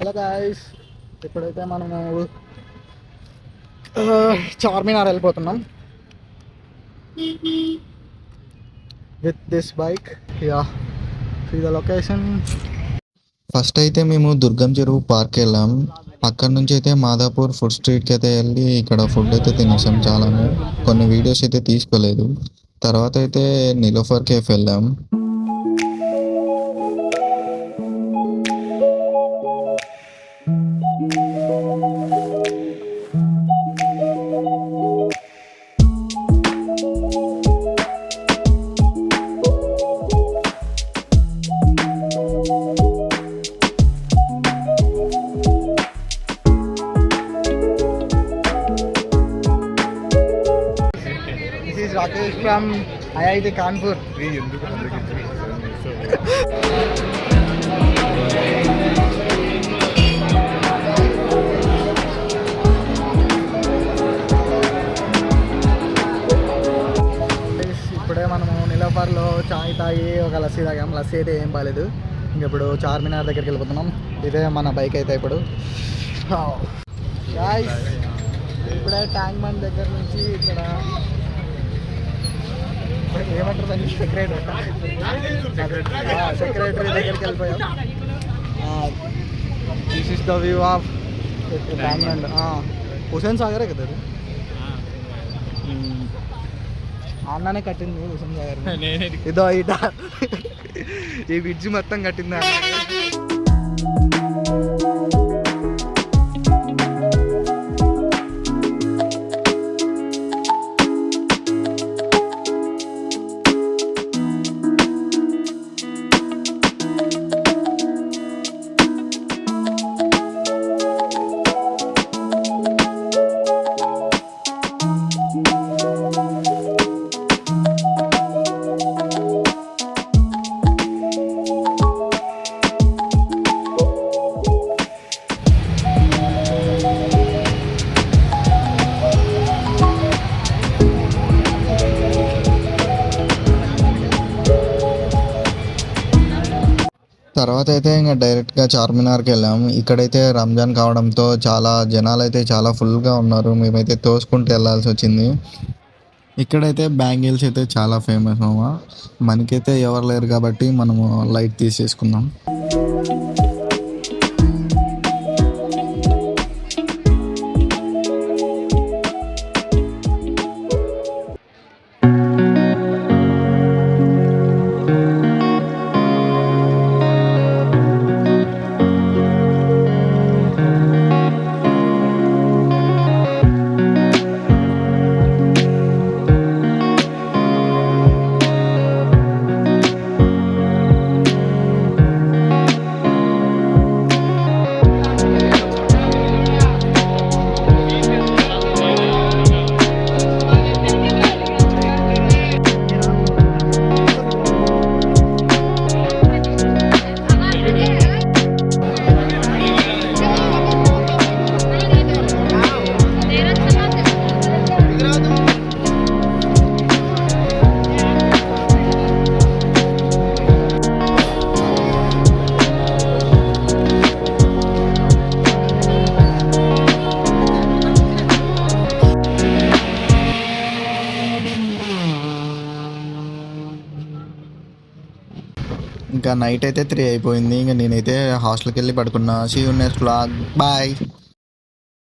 Hello guys, ఇప్పుడైతే మనము చార్మినార్ వెళ్ళిపోతున్నాం with this bike. Yeah, see the location. First అయితే మేము దుర్గం చెరువు పార్క్ వెళ్ళాం. అక్కడ నుంచి అయితే మాదాపూర్ ఫుడ్ స్ట్రీట్కి అయితే వెళ్ళి ఇక్కడ ఫుడ్ అయితే తినేసాం చాలానే. కొన్ని వీడియోస్ అయితే తీసుకోలేదు. తర్వాత అయితే నిలోఫర్ కేఫ్ వెళ్ళాం. This is Rakesh from IIT Kanpur. ఇప్పుడే మనము నిలోఫర్లో చాయ్ తాగి ఒక లస్సీ తాగాం. లస్సీ అయితే ఏం బాగాలేదు. ఇప్పుడు చార్మినార్ దగ్గరికి వెళ్ళిపోతున్నాం. ఇదే మన బైక్ అయితే ఇప్పుడు. గాయ్స్, ఇప్పుడే ట్యాంక్ బండ్ దగ్గర నుంచి ఇక్కడ ఏమంటారు దాన్ని, సెక్రటరీ దగ్గరికి వెళ్ళిపోయాం. This is the view of tank bund. Hussain సాగరే కదా అది. అన్ననే కట్టింది హుసేన్ సాగర్. ఇదో ఇట ఈ బ్రిడ్జ్ మొత్తం కట్టింది అన్న. తర్వాత అయితే ఇంకా డైరెక్ట్గా చార్మినార్కి వెళ్ళాం. ఇక్కడైతే రంజాన్ కావడంతో చాలా జనాలు అయితే చాలా ఫుల్గా ఉన్నారు. మేమైతే తోసుకుంటూ వెళ్ళాల్సి వచ్చింది. ఇక్కడైతే బ్యాంగిల్స్ అయితే చాలా ఫేమస్ మామ. మనకైతే ఎవరు లేరు కాబట్టి మనము లైట్ తీసేసుకుందాం. ఇంకా నైట్ అయితే 3 అయిపోయింది. ఇంకా నేనైతే హాస్టల్కి వెళ్ళి పడుకున్నా. See you next vlog. Bye.